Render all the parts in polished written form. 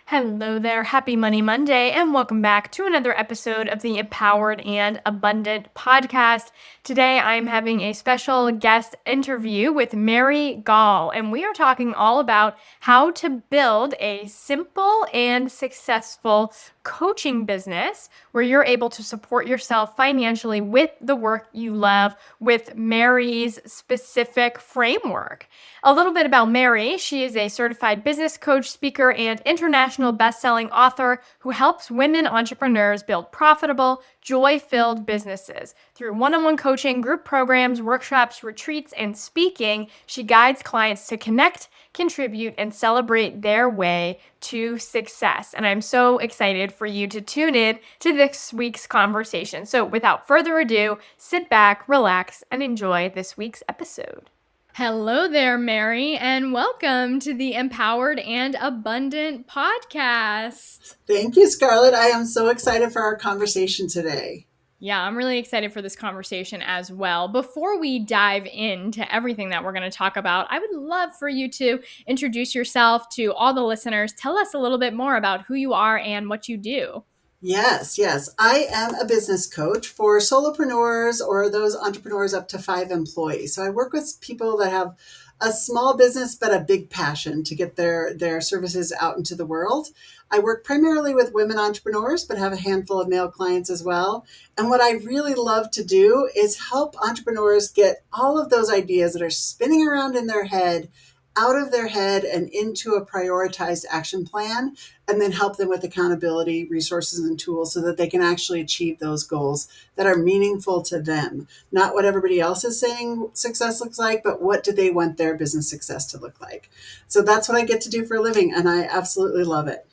Hello there. Happy Money Monday, and welcome back to another episode of the Empowered and Abundant podcast. Today, I'm having a special guest interview with Mary Gaul, and we are talking all about how to build a simple and successful coaching business where you're able to support yourself financially with the work you love with Mary's specific framework. A little bit about Mary. She is a certified business coach, speaker, and international best-selling author who helps women entrepreneurs build profitable, joy-filled businesses. Through one-on-one coaching, group programs, workshops, retreats, and speaking, she guides clients to connect, contribute, and celebrate their way to success. And I'm so excited for you to tune in to this week's conversation. So without further ado, sit back, relax, and enjoy this week's episode. Hello there, Mary, and welcome to the Empowered and Abundant podcast. Thank you, Scarlett. I am so excited for our conversation today. Yeah, I'm really excited for this conversation as well. Before we dive into everything that we're going to talk about, I would love for you to introduce yourself to all the listeners. Tell us a little bit more about who you are and what you do. Yes. I am a business coach for solopreneurs or those entrepreneurs up to 5 employees. So I work with people that have a small business but a big passion to get their services out into the world. I work primarily with women entrepreneurs, but have a handful of male clients as well. And what I really love to do is help entrepreneurs get all of those ideas that are spinning around in their head out of their head and into a prioritized action plan, and then help them with accountability, resources, and tools so that they can actually achieve those goals that are meaningful to them. Not what everybody else is saying success looks like, but what do they want their business success to look like? So that's what I get to do for a living, and I absolutely love it.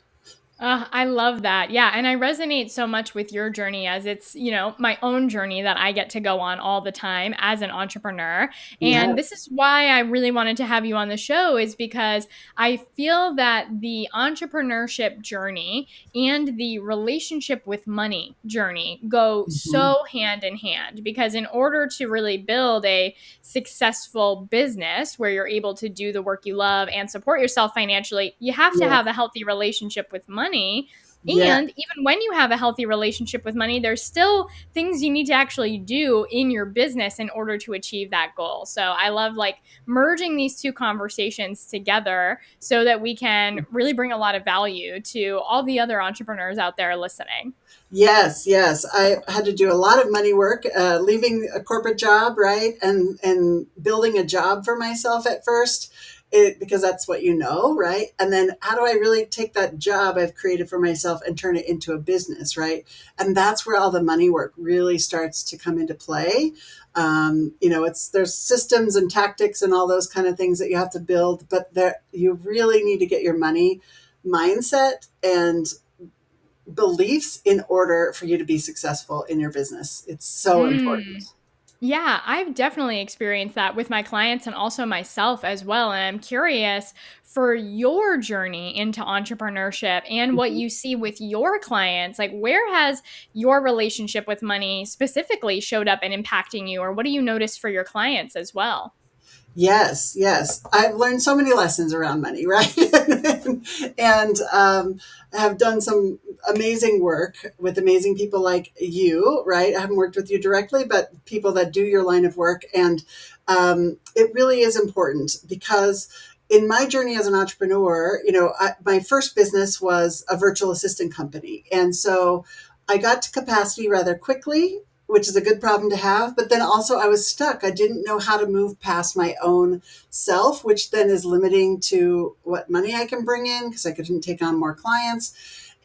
I love that. Yeah. And I resonate so much with your journey as it's, my own journey that I get to go on all the time as an entrepreneur. And this Yes. is why I really wanted to have you on the show, is because I feel that the entrepreneurship journey and the relationship with money journey go Mhm. so hand in hand. Because in order to really build a successful business where you're able to do the work you love and support yourself financially, you have to Yeah. have a healthy relationship with money. Yeah. And even when you have a healthy relationship with money, there's still things you need to actually do in your business in order to achieve that goal. So I love like merging these two conversations together so that we can really bring a lot of value to all the other entrepreneurs out there listening. Yes. I had to do a lot of money work, leaving a corporate job, right, and building a job for myself at first, because that's what you know, right? And then how do I really take that job I've created for myself and turn it into a business, right? And that's where all the money work really starts to come into play. There's systems and tactics and all those kind of things that you have to build, but there you really need to get your money mindset and beliefs in order for you to be successful in your business. It's so Mm. important. Yeah, I've definitely experienced that with my clients and also myself as well. And I'm curious for your journey into entrepreneurship and what Mhm. you see with your clients. Like, where has your relationship with money specifically showed up and impacting you, or what do you notice for your clients as well? Yes. I've learned so many lessons around money, right? and have done some amazing work with amazing people like you, right? I haven't worked with you directly, but people that do your line of work. And it really is important because in my journey as an entrepreneur, my first business was a virtual assistant company. And so I got to capacity rather quickly, which is a good problem to have. But then also I was stuck. I didn't know how to move past my own self, which then is limiting to what money I can bring in because I couldn't take on more clients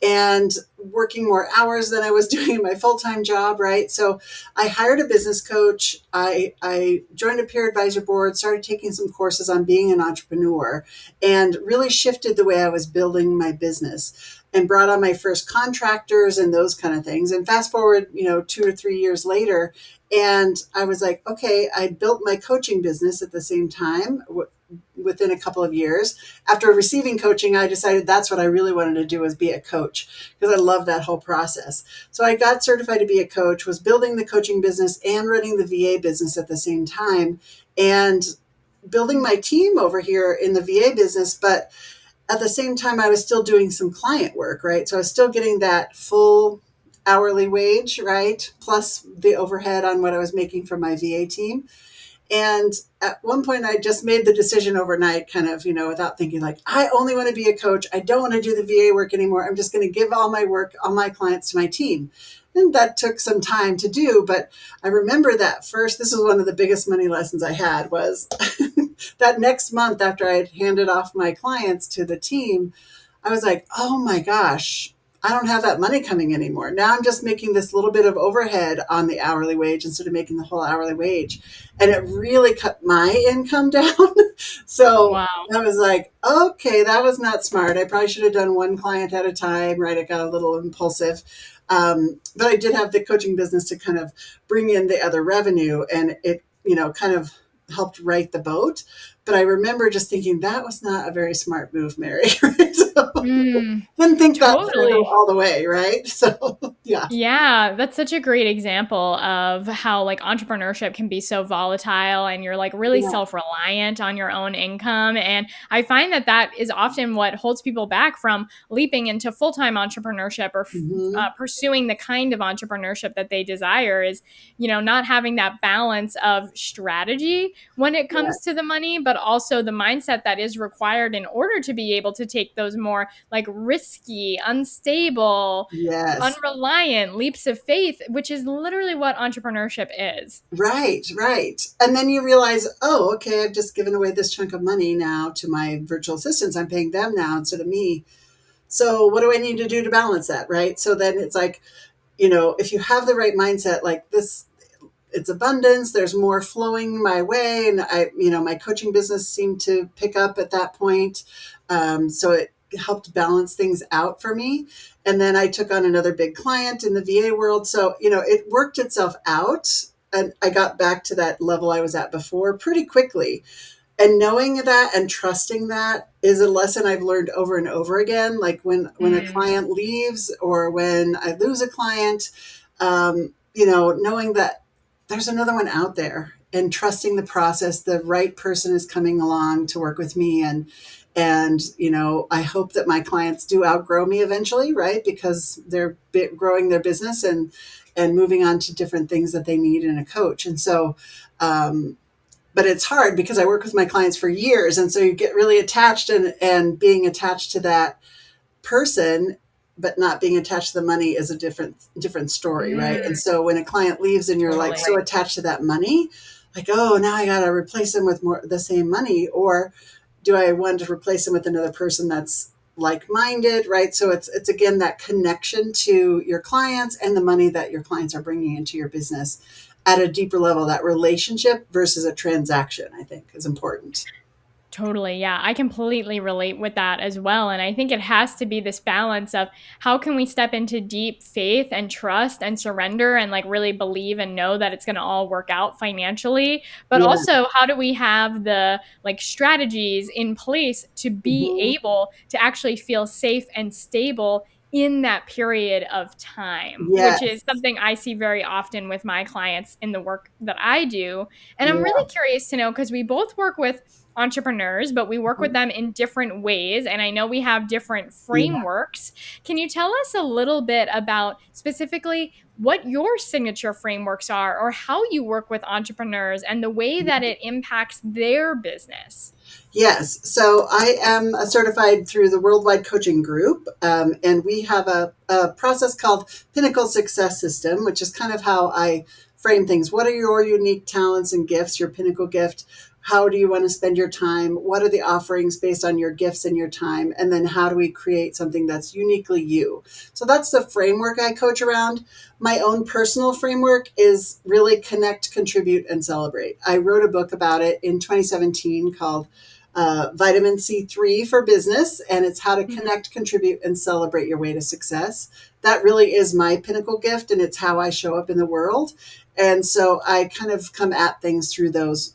and working more hours than I was doing in my full-time job, right? So I hired a business coach. I joined a peer advisor board, started taking some courses on being an entrepreneur, and really shifted the way I was building my business and brought on my first contractors and those kind of things. And fast forward, 2 or 3 years later, and I was like, okay, I built my coaching business at the same time within a couple of years. After receiving coaching, I decided that's what I really wanted to do was be a coach because I love that whole process. So I got certified to be a coach, was building the coaching business and running the VA business at the same time, and building my team over here in the VA business. But at the same time, I was still doing some client work, right? So I was still getting that full hourly wage, right? Plus the overhead on what I was making for my VA team. And at one point, I just made the decision overnight, kind of, without thinking, like, I only want to be a coach. I don't want to do the VA work anymore. I'm just going to give all my work, all my clients to my team. And that took some time to do. But I remember that first, this is one of the biggest money lessons I had was that next month after I had handed off my clients to the team, I was like, oh my gosh, I don't have that money coming anymore. Now I'm just making this little bit of overhead on the hourly wage instead of making the whole hourly wage. And it really cut my income down. So Wow. I was like, okay, that was not smart. I probably should have done one client at a time, right? I got a little impulsive. But I did have the coaching business to kind of bring in the other revenue, and it, kind of helped right the boat. But I remember just thinking that was not a very smart move, Mary. So Mm, didn't think that through totally. all the way, right? So yeah, Yeah, that's such a great example of how like entrepreneurship can be so volatile and you're like really yeah, self-reliant on your own income. And I find that that is often what holds people back from leaping into full-time entrepreneurship or hmm, pursuing the kind of entrepreneurship that they desire is, not having that balance of strategy when it yeah, comes to the money, but also the mindset that is required in order to be able to take those more like risky, unstable, yes, unreliant leaps of faith, which is literally what entrepreneurship is. right, right. And then you realize, oh, okay, I've just given away this chunk of money now to my virtual assistants. I'm paying them now instead of me. So what do I need to do to balance that, right? So then it's like, if you have the right mindset, like this, it's abundance, there's more flowing my way. And my coaching business seemed to pick up at that point. So it helped balance things out for me. And then I took on another big client in the VA world. So, it worked itself out. And I got back to that level I was at before pretty quickly. And knowing that and trusting that is a lesson I've learned over and over again. Like when a Mm, client leaves or when I lose a client, knowing that there's another one out there and trusting the process, the right person is coming along to work with me. And I hope that my clients do outgrow me eventually, right? Because they're growing their business and moving on to different things that they need in a coach. And so, but it's hard because I work with my clients for years. And so you get really attached, and being attached to that person, but not being attached to the money is a different story, right? And mm, so when a client leaves and you're like totally. so attached to that money, like, oh, now I got to replace them with more the same money, or do I want to replace them with another person that's like-minded, right? So it's again that connection to your clients and the money that your clients are bringing into your business at a deeper level. That relationship versus a transaction, I think, is important. Totally. Yeah. I completely relate with that as well. And I think it has to be this balance of how can we step into deep faith and trust and surrender and like really believe and know that it's going to all work out financially. But Yeah. also, how do we have the like strategies in place to be Hmm. able to actually feel safe and stable in that period of time, Yeah. which is something I see very often with my clients in the work that I do. And I'm Yeah. really curious to know because we both work with entrepreneurs, but we work with Mhm. them in different ways. And I know we have different Yeah. frameworks. Can you tell us a little bit about specifically what your signature frameworks are or how you work with entrepreneurs and the way that it impacts their business? Yes. So I am certified through the Worldwide Coaching Group, and we have a process called Pinnacle Success System, which is kind of how I frame things. What are your unique talents and gifts, your pinnacle gift? How do you want to spend your time? What are the offerings based on your gifts and your time? And then how do we create something that's uniquely you? So that's the framework I coach around. My own personal framework is really connect, contribute, and celebrate. I wrote a book about it in 2017 called Vitamin C3 for Business, and it's how to Mhm. connect, contribute, and celebrate your way to success. That really is my pinnacle gift, and it's how I show up in the world. And so I kind of come at things through those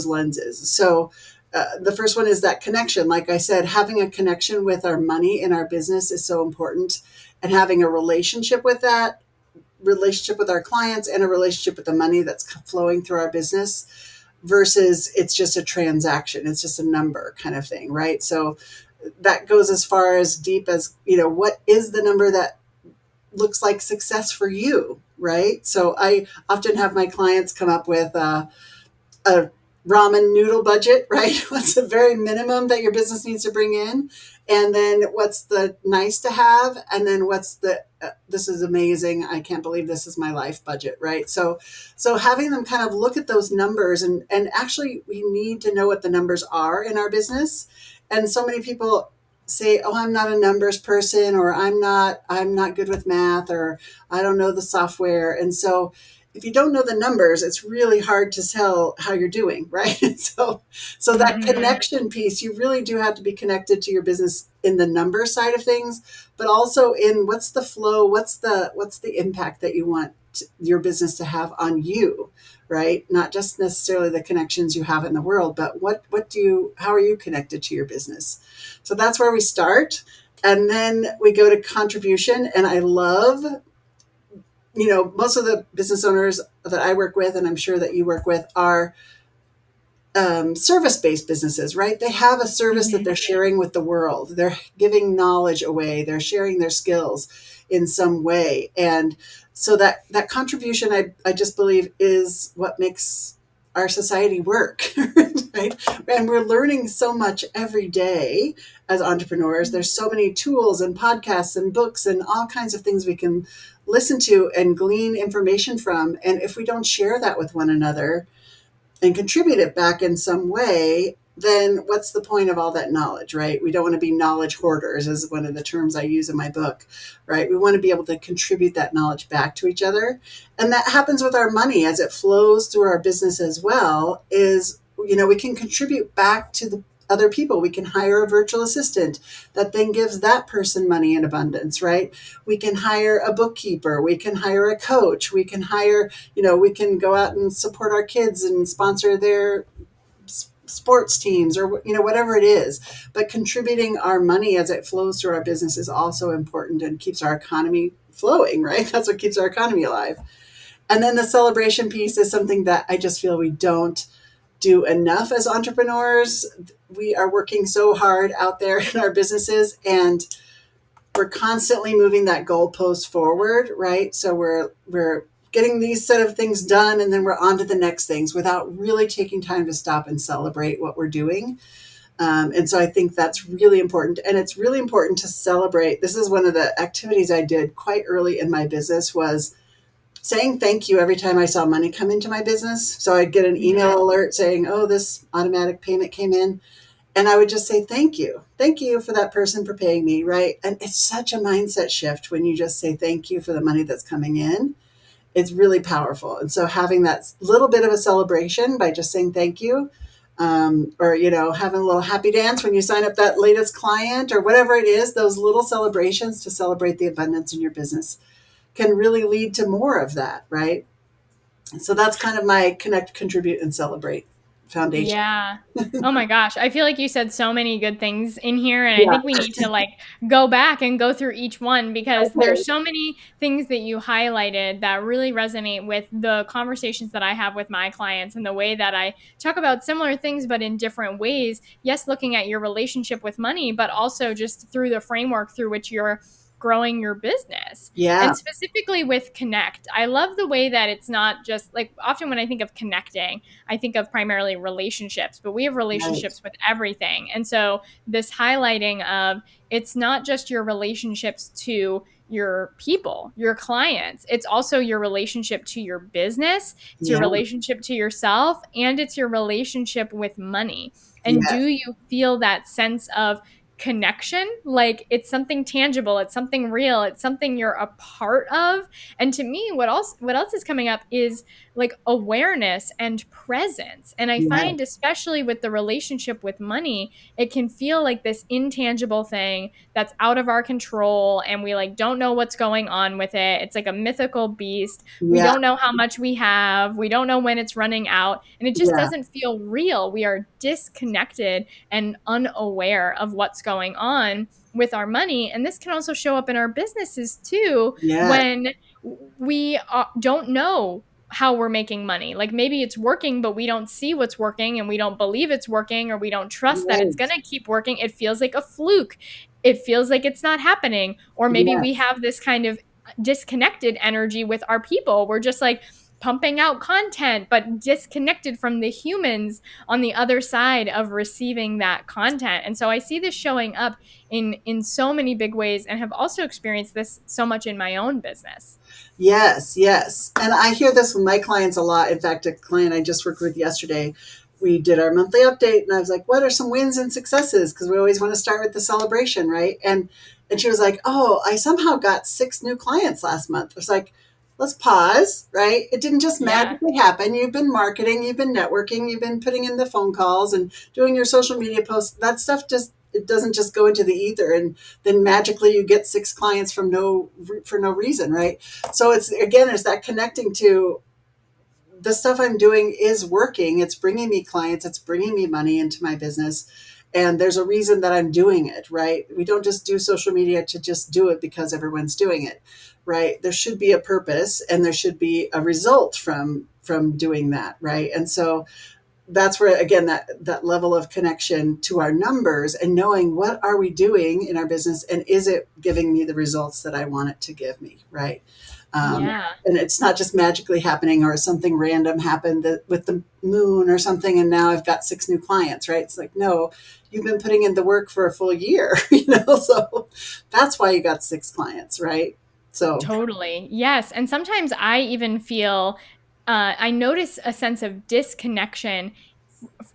lenses. So the first one is that connection. Like I said, having a connection with our money in our business is so important, and having a relationship with that relationship with our clients and a relationship with the money that's flowing through our business versus it's just a transaction, it's just a number kind of thing, right? So that goes as far as deep as, what is the number that looks like success for you, right? So I often have my clients come up with a ramen noodle budget, right? What's the very minimum that your business needs to bring in? And then what's the nice to have? And then what's the this is amazing. I can't believe this is my life budget, right? So having them kind of look at those numbers, and actually we need to know what the numbers are in our business. And so many people say, "Oh, I'm not a numbers person," or I'm not good with math," or "I don't know the software." And so if you don't know the numbers, it's really hard to tell how you're doing, right? So that Mm-hmm. connection piece, you really do have to be connected to your business in the number side of things, but also in what's the flow, what's the impact that you want your business to have on you, right? Not just necessarily the connections you have in the world, but how are you connected to your business? So that's where we start. And then we go to contribution. And I love, most of the business owners that I work with, and I'm sure that you work with, are service-based businesses, right? They have a service that Mm-hmm. they're sharing with the world. They're giving knowledge away. They're sharing their skills in some way. And so that contribution, I just believe, is what makes our society work, right? And we're learning so much every day as entrepreneurs. There's so many tools and podcasts and books and all kinds of things we can listen to and glean information from. And if we don't share that with one another, and contribute it back in some way, then what's the point of all that knowledge, right? We don't want to be knowledge hoarders, is one of the terms I use in my book, right? We want to be able to contribute that knowledge back to each other. And that happens with our money as it flows through our business as well, we can contribute back to the other people. We can hire a virtual assistant that then gives that person money in abundance, right? We can hire a bookkeeper. We can hire a coach. We can hire, we can go out and support our kids and sponsor their sports teams, or whatever it is. But contributing our money as it flows through our business is also important and keeps our economy flowing, right? That's what keeps our economy alive. And then the celebration piece is something that I just feel we don't do enough as entrepreneurs. We are working so hard out there in our businesses, and we're constantly moving that goalpost forward, right? So we're getting these set of things done, and then we're on to the next things without really taking time to stop and celebrate what we're doing. And so I think that's really important. And it's really important to celebrate. This is one of the activities I did quite early in my business, was saying thank you every time I saw money come into my business. So I'd get an Mm-hmm. email alert saying, "Oh, this automatic payment came in." And I would just say, "Thank you. Thank you for that person for paying me," right? And it's such a mindset shift when you just say thank you for the money that's coming in. It's really powerful. And so having that little bit of a celebration by just saying thank you, or, having a little happy dance when you sign up that latest client or whatever it is, those little celebrations to celebrate the abundance in your business can really lead to more of that, right? So that's kind of my connect, contribute, and celebrate foundation. Yeah. Oh my gosh. I feel like you said so many good things in here, and I Yeah. think we need to like go back and go through each one because Okay. there's so many things that you highlighted that really resonate with the conversations that I have with my clients and the way that I talk about similar things but in different ways. Yes, looking at your relationship with money, but also just through the framework through which you're growing your business. Yeah. And specifically with connect, I love the way that it's not just like often when I think of connecting, I think of primarily relationships, but we have Right. relationships with everything. And so this highlighting of it's not just your relationships to your people, your clients. It's also your relationship to your business, it's your Yeah. relationship to yourself, and it's your relationship with money. And do Yes. you feel that sense of connection? Like it's something tangible, it's something real, it's something you're a part of. And to me, what else is coming up is like awareness and presence. And I Yes. find, especially with the relationship with money, it can feel like this intangible thing that's out of our control and we like don't know what's going on with it. It's like a mythical beast. We Yeah. don't know how much we have. We don't know when it's running out. And it just Yeah. doesn't feel real. We are disconnected and unaware of what's going on with our money. And this can also show up in our businesses too Yes. when we don't know how we're making money. Like maybe it's working, but we don't see what's working and we don't believe it's working or we don't trust that it's going Right. to keep working. It feels like a fluke. It feels like it's not happening. Or maybe we Yes. have this kind of disconnected energy with our people. We're just like pumping out content, but disconnected from the humans on the other side of receiving that content. And so I see this showing up in so many big ways and have also experienced this so much in my own business. Yes, yes. And I hear this with my clients a lot. In fact, a client I just worked with yesterday, we did our monthly update and I was like, what are some wins and successes? Because we always want to start with the celebration, right? And she was like, oh, I somehow got 6 new clients last month. I was like, let's pause, right? It didn't just Yeah. magically happen. You've been marketing, you've been networking, you've been putting in the phone calls and doing your social media posts. That stuff just it doesn't just go into the ether and then magically you get 6 clients for no reason, right? So it's again, it's that connecting to the stuff I'm doing is working. It's bringing me clients. It's bringing me money into my business. And there's a reason that I'm doing it, right? We don't just do social media to just do it because everyone's doing it, right? There should be a purpose and there should be a result from doing that, right? And so that's where again that level of connection to our numbers and knowing what are we doing in our business and is it giving me the results that I want it to give me, right? Yeah. And it's not just magically happening or something random happened with the moon or something and now I've got 6 new clients, right? It's like, no, you've been putting in the work for a full year, so that's why you got 6 clients, right? So Totally. Yes. And sometimes I even feel, I notice a sense of disconnection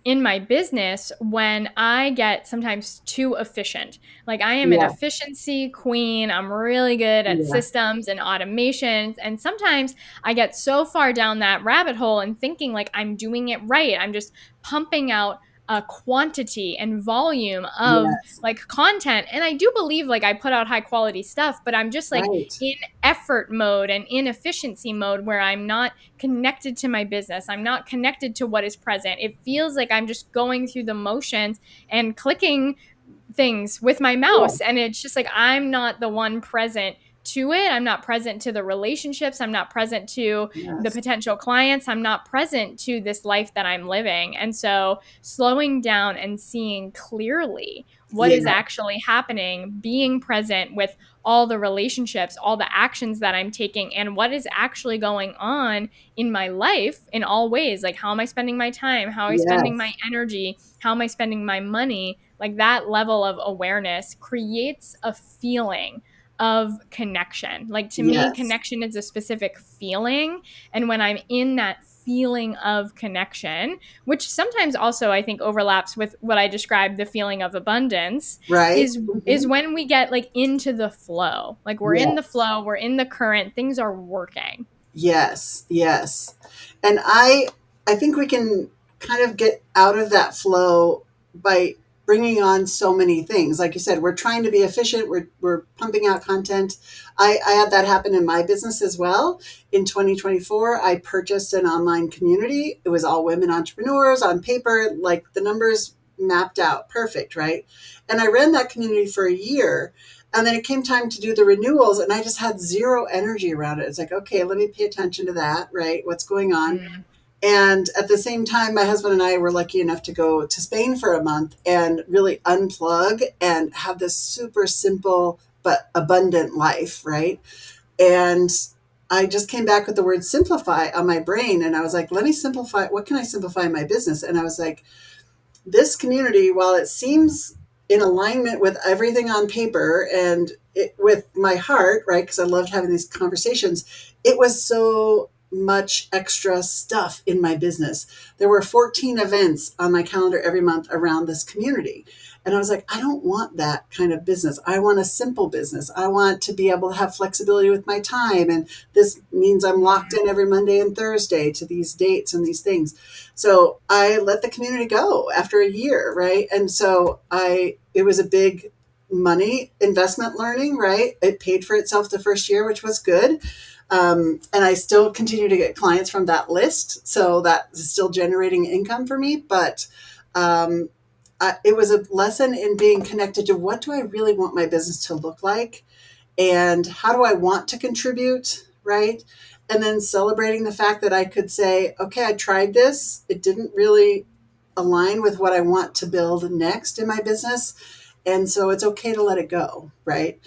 in my business when I get sometimes too efficient. Like I am an yeah, efficiency queen. I'm really good at yeah, systems and automations. And sometimes I get so far down that rabbit hole and thinking like I'm doing it right. I'm just pumping out a quantity and volume of yes, like content. And I do believe like I put out high quality stuff, but I'm just like right, in effort mode and in efficiency mode where I'm not connected to my business. I'm not connected to what is present. It feels like I'm just going through the motions and clicking things with my yeah, mouse. And it's just like I'm not the one present to it. I'm not present to the relationships. I'm not present to the yes, potential clients. I'm not present to this life that I'm living. And so slowing down and seeing clearly what is yeah, actually happening, being present with all the relationships, all the actions that I'm taking, and what is actually going on in my life in all ways. Like, how am I spending my time? How am I spending my yes, energy? How am I spending my money? Like, that level of awareness creates a feeling of connection. Like, to me, yes, connection is a specific feeling. And when I'm in that feeling of connection, which sometimes also I think overlaps with what I described the feeling of abundance, right, is when we get like into the flow. Like we're in the yes. flow, we're in the current, things are working. Yes, yes. And I think we can kind of get out of that flow by bringing on so many things. Like you said, we're trying to be efficient, we're pumping out content. I had that happen in my business as well. In 2024, I purchased an online community. It was all women entrepreneurs on paper, like the numbers mapped out perfect, right? And I ran that community for a year and then it came time to do the renewals, and I just had zero energy around it. It's like, okay, let me pay attention to that, right? What's going on? Mm. And at the same time, my husband and I were lucky enough to go to Spain for a month and really unplug and have this super simple but abundant life, right? And I just came back with the word simplify on my brain, and I was like, let me simplify. What can I simplify in my business? And I was like, this community, while it seems in alignment with everything on paper and with my heart, right? Because I loved having these conversations, it was so much extra stuff in my business. There were 14 events on my calendar every month around this community. And I was like, I don't want that kind of business. I want a simple business. I want to be able to have flexibility with my time. And this means I'm locked in every Monday and Thursday to these dates and these things. So I let the community go after a year, right? And so it was a big money investment learning, right? It paid for itself the first year, which was good. And I still continue to get clients from that list. So that is still generating income for me. But um, it was a lesson in being connected to what do I really want my business to look like? And how do I want to contribute, right? and then celebrating the fact that I could say, okay, I tried this. It didn't really align with what I want to build next in my business. And so it's okay to let it go, right?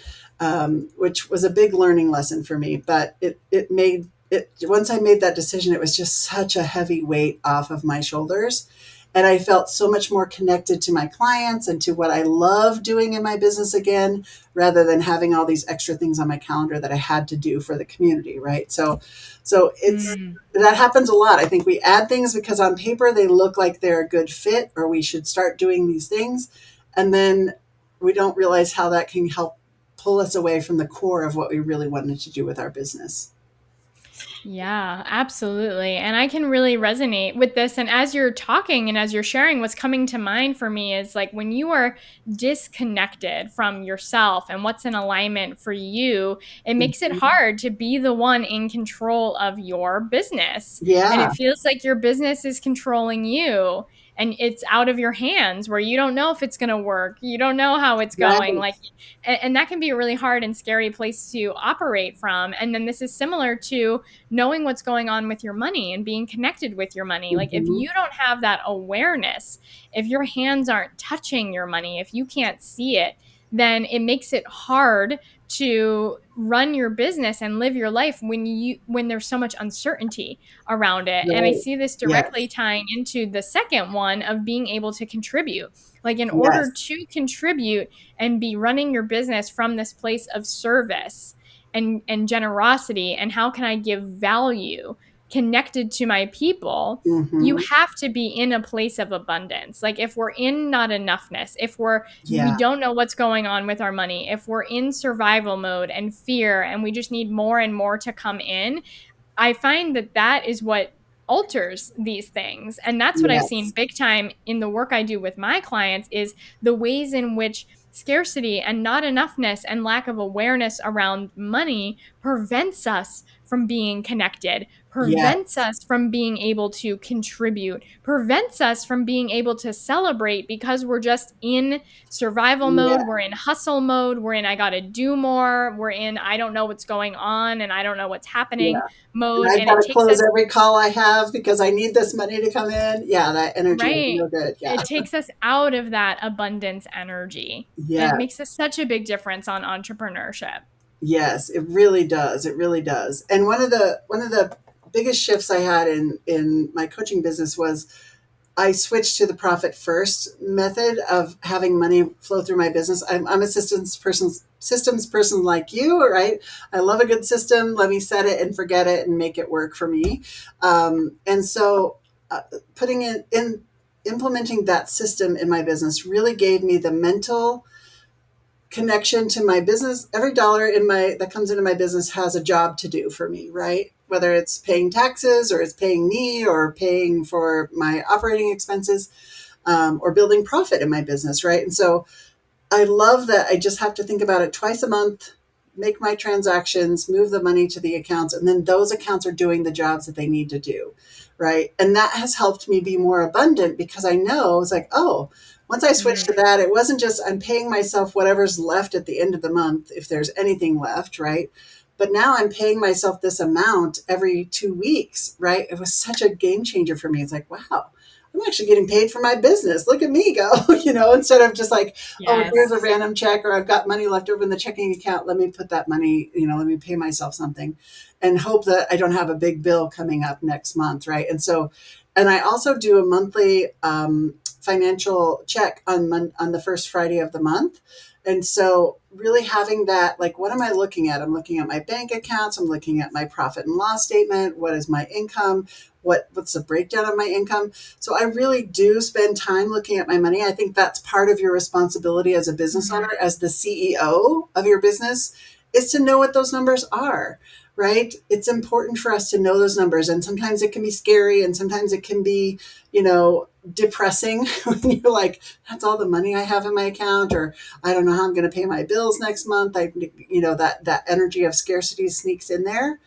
Which was a big learning lesson for me. But it made it, once I made that decision, it was just such a heavy weight off of my shoulders. And I felt so much more connected to my clients and to what I love doing in my business again, rather than having all these extra things on my calendar that I had to do for the community, right? So it's Mm. that happens a lot. I think we add things because on paper they look like they're a good fit or we should start doing these things. And then we don't realize how that can help pull us away from the core of what we really wanted to do with our business. Yeah, absolutely. And I can really resonate with this. And as you're talking and as you're sharing, what's coming to mind for me is like when you are disconnected from yourself and what's in alignment for you, it makes it Mhm. hard to be the one in control of your business. And Yeah, it feels like your business is controlling you and it's out of your hands where you don't know if it's going to work. You don't know how it's going. right. Like, and that can be a really hard and scary place to operate from. And then this is similar to knowing what's going on with your money and being connected with your money. Like if Hmm. you don't have that awareness, if your hands aren't touching your money, if you can't see it, then it makes it hard to run your business and live your life when there's so much uncertainty around it. And I Right. see this directly Yes. tying into the second one of being able to contribute. Like in order Yes. to contribute and be running your business from this place of service and generosity and how can I give value connected to my people, you Hmm. have to be in a place of abundance. Like if we're in not enoughness, if we Yeah. don't know what's going on with our money, if we're in survival mode and fear and we just need more and more to come in, I find that that is what alters these things. And that's what I've seen Yes. big time in the work I do with my clients is the ways in which scarcity and not enoughness and lack of awareness around money prevents us from being connected, prevents Yes. us from being able to contribute, prevents us from being able to celebrate because we're just in survival mode, Yeah. we're in hustle mode, we're in I got to do more, we're in I don't know what's going on and I don't know what's happening Yeah. And mode, I've and got it to takes close us every call I have because I need this money to come in. Yeah, that energy is right. no good. Yeah. It takes us out of that abundance energy. And it Yeah. makes us such a big difference on entrepreneurship. Yes, it really does. It really does. And one of the biggest shifts I had in my coaching business was I switched to the profit first method of having money flow through my business. I'm a systems person like you, right? I love a good system. Let me set it and forget it and make it work for me. And so, putting it in, implementing that system in my business really gave me the mental connection to my business. Every dollar in my that comes into my business has a job to do for me, right? Whether it's paying taxes or it's paying me or paying for my operating expenses, or building profit in my business, right? And so I love that I just have to think about it twice a month, make my transactions, move the money to the accounts, and then those accounts are doing the jobs that they need to do, right? And that has helped me be more abundant because I know it's like, oh, once I switched to Mm, that, it wasn't just I'm paying myself whatever's left at the end of the month, if there's anything left, right? But now I'm paying myself this amount every 2 weeks, right? It was such a game changer for me. It's like, wow, I'm actually getting paid for my business. Look at me go, instead of just like, oh, here's a yes. random check or I've got money left over in the checking account. Let me put that money, let me pay myself something and hope that I don't have a big bill coming up next month. Right. And I also do a monthly financial check on the first Friday of the month. And so really having that, like, what am I looking at? I'm looking at my bank accounts. I'm looking at my profit and loss statement. What is my income? What's the breakdown of my income? So I really do spend time looking at my money. I think that's part of your responsibility as a business Mm, owner, as the CEO of your business, is to know what those numbers are, right? It's important for us to know those numbers. And sometimes it can be scary and sometimes it can be, depressing when you're like, that's all the money I have in my account, or I don't know how I'm going to pay my bills next month. That energy of scarcity sneaks in there.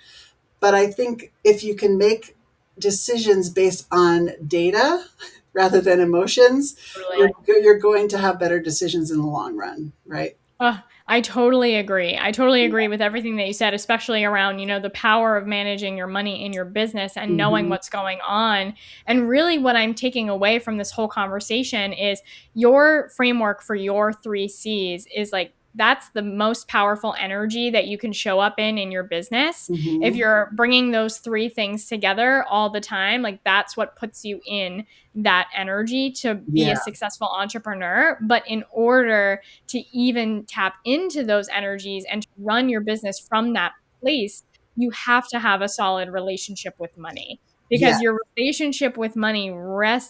But I think if you can make decisions based on data rather than emotions, totally. you're going to have better decisions in the long run, right? Oh, I totally agree. I totally agree with everything that you said, especially around, the power of managing your money in your business and knowing Hmm. what's going on. And really, what I'm taking away from this whole conversation is your framework for your three C's is like, that's the most powerful energy that you can show up in your business. If Hmm. you're bringing those three things together all the time, like that's what puts you in that energy to be Yeah. a successful entrepreneur. But in order to even tap into those energies and to run your business from that place, you have to have a solid relationship with money Yeah. because your relationship with money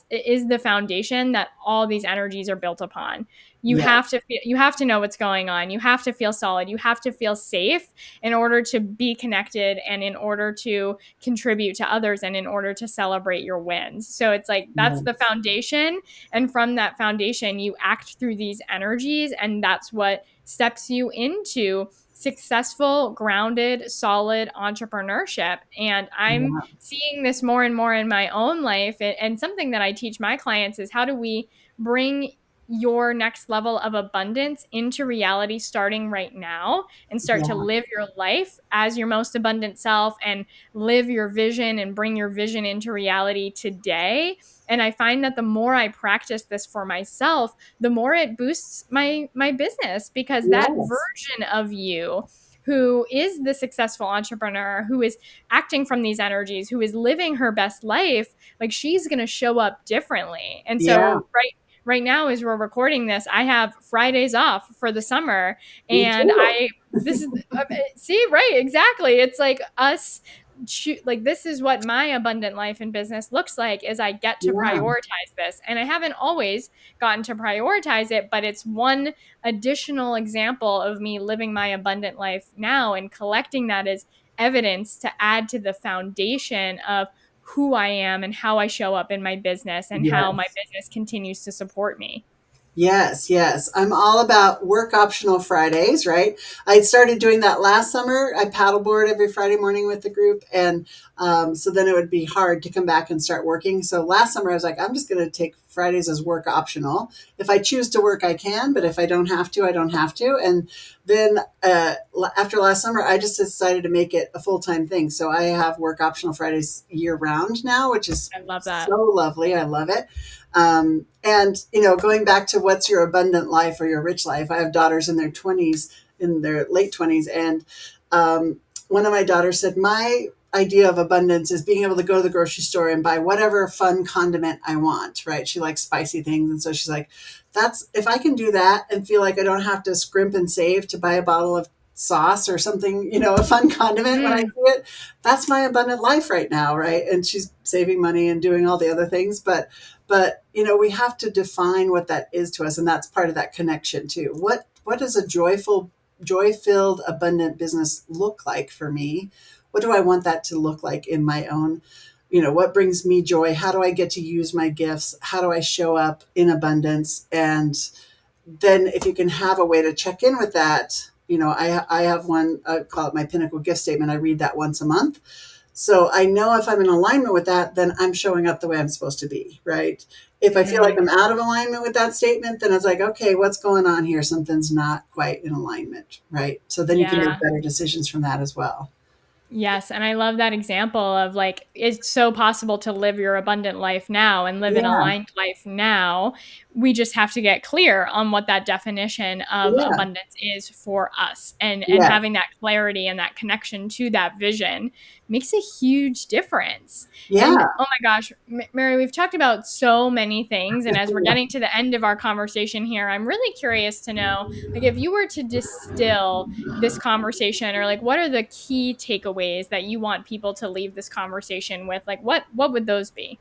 is the foundation that all these energies are built upon. Yeah. You have to know what's going on. You have to feel solid. You have to feel safe in order to be connected and in order to contribute to others and in order to celebrate your wins. So it's like that's the Yes. foundation, and from that foundation, you act through these energies, and that's what steps you into successful, grounded, solid entrepreneurship. And I'm Yeah. seeing this more and more in my own life. And something that I teach my clients is how do we bring your next level of abundance into reality starting right now and start to Yeah. live your life as your most abundant self and live your vision and bring your vision into reality today. And I find that the more I practice this for myself, the more it boosts my business because that Yes. version of you who is the successful entrepreneur, who is acting from these energies, who is living her best life, like she's going to show up differently. And Yeah. so right now as we're recording this, I have Fridays off for the summer, Me and too. I this is see, right, exactly, it's like us like this is what my abundant life in business looks like is I get to Yeah. prioritize this, and I haven't always gotten to prioritize it, but it's one additional example of me living my abundant life now and collecting that as evidence to add to the foundation of who I am and how I show up in my business and how my Yes. business continues to support me. Yes, yes. I'm all about work optional Fridays, right? I started doing that last summer. I paddleboard every Friday morning with the group. And so then it would be hard to come back and start working. So last summer, I was like, I'm just going to take Fridays as work optional. If I choose to work, I can. But if I don't have to, I don't have to. And then after last summer, I just decided to make it a full time thing. So I have work optional Fridays year round now, which is I love that. so lovely. I love it. And going back to what's your abundant life or your rich life, I have daughters in their 20s, in their late 20s, and one of my daughters said, my idea of abundance is being able to go to the grocery store and buy whatever fun condiment I want, right? She likes spicy things, and so she's like, that's if I can do that and feel like I don't have to scrimp and save to buy a bottle of sauce or something, a fun condiment when I Mm, see it, that's my abundant life right now, right? And she's saving money and doing all the other things, but we have to define what that is to us, and that's part of that connection too. What does a joy filled abundant business look like for me? What do I want that to look like in my own, what brings me joy? How do I get to use my gifts? How do I show up in abundance? And then if you can have a way to check in with that, I have one, call it my pinnacle gift statement. I read that once a month, so I know if I'm in alignment with that, then I'm showing up the way I'm supposed to be, right? If I feel like mm, I'm out of alignment with that statement, then it's like, okay, what's going on here? Something's not quite in alignment, right? So then you can make yeah. better decisions from that as well. Yes, and I love that example of like it's so possible to live your abundant life now and live an Yeah, aligned life now. We just have to get clear on what that definition of yeah, abundance is for us. And yeah, having that clarity and that connection to that vision makes a huge difference. And yeah, oh my gosh, Mary, we've talked about so many things, and as we're getting to the end of our conversation here, I'm really curious to know, like, if you were to distill this conversation, or like what are the key takeaways that you want people to leave this conversation with, like what would those be?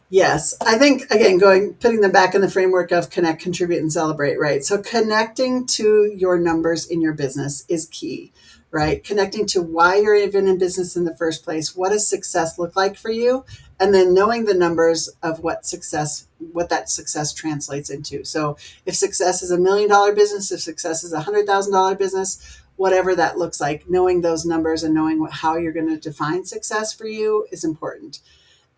yes. I think, again, putting them back in the framework of connect, contribute, and celebrate, right? So connecting to your numbers in your business is key, right? Connecting to why you're even in business in the first place. What does success look like for you? And then knowing the numbers of what that success translates into. So if success is $1 million business, if success is $100,000 business, whatever that looks like, knowing those numbers and knowing how you're going to define success for you is important.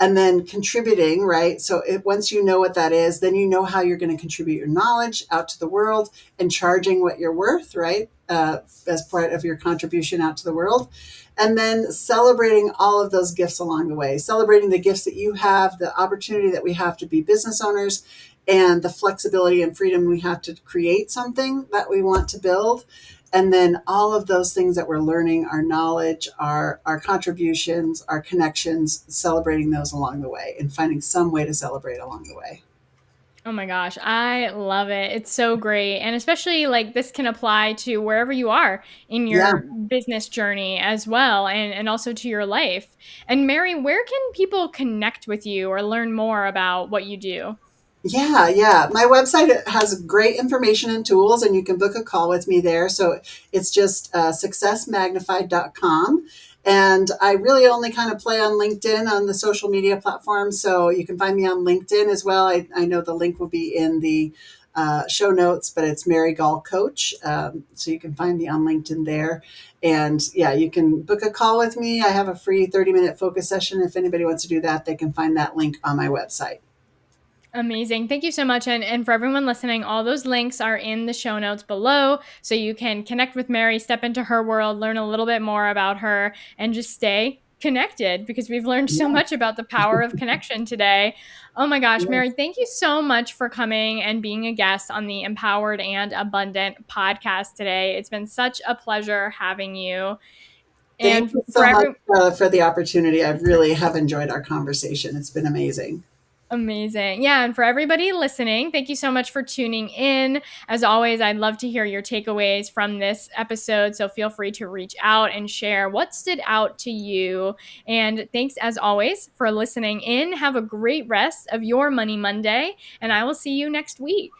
and then contributing, right? So once you know what that is, then you know how you're going to contribute your knowledge out to the world and charging what you're worth, right? As part of your contribution out to the world. And then celebrating all of those gifts along the way, celebrating the gifts that you have, the opportunity that we have to be business owners, and the flexibility and freedom we have to create something that we want to build. And then all of those things that we're learning, our knowledge, our contributions, our connections, celebrating those along the way and finding some way to celebrate along the way. Oh my gosh, I love it. It's so great. And especially like this can apply to wherever you are in Yeah. your business journey as well, and also to your life. And Mary, where can people connect with you or learn more about what you do? Yeah. My website has great information and tools, and you can book a call with me there. So it's just successmagnified.com. And I really only kind of play on LinkedIn on the social media platform. So you can find me on LinkedIn as well. I know the link will be in the show notes, but it's Mary Gaul Coach. So you can find me on LinkedIn there. And yeah, you can book a call with me. I have a free 30-minute focus session. If anybody wants to do that, they can find that link on my website. Amazing. Thank you so much. And for everyone listening, all those links are in the show notes below. So you can connect with Mary, step into her world, learn a little bit more about her, and just stay connected because we've learned so Yeah. much about the power of connection today. Oh my gosh, Yeah. Mary, thank you so much for coming and being a guest on the Empowered and Abundant podcast today. It's been such a pleasure having you. Thank And you for so much every for the opportunity. I really have enjoyed our conversation. It's been amazing. Amazing. Yeah. And for everybody listening, thank you so much for tuning in. As always, I'd love to hear your takeaways from this episode. So feel free to reach out and share what stood out to you. And thanks, as always, for listening in. Have a great rest of your Money Monday, and I will see you next week.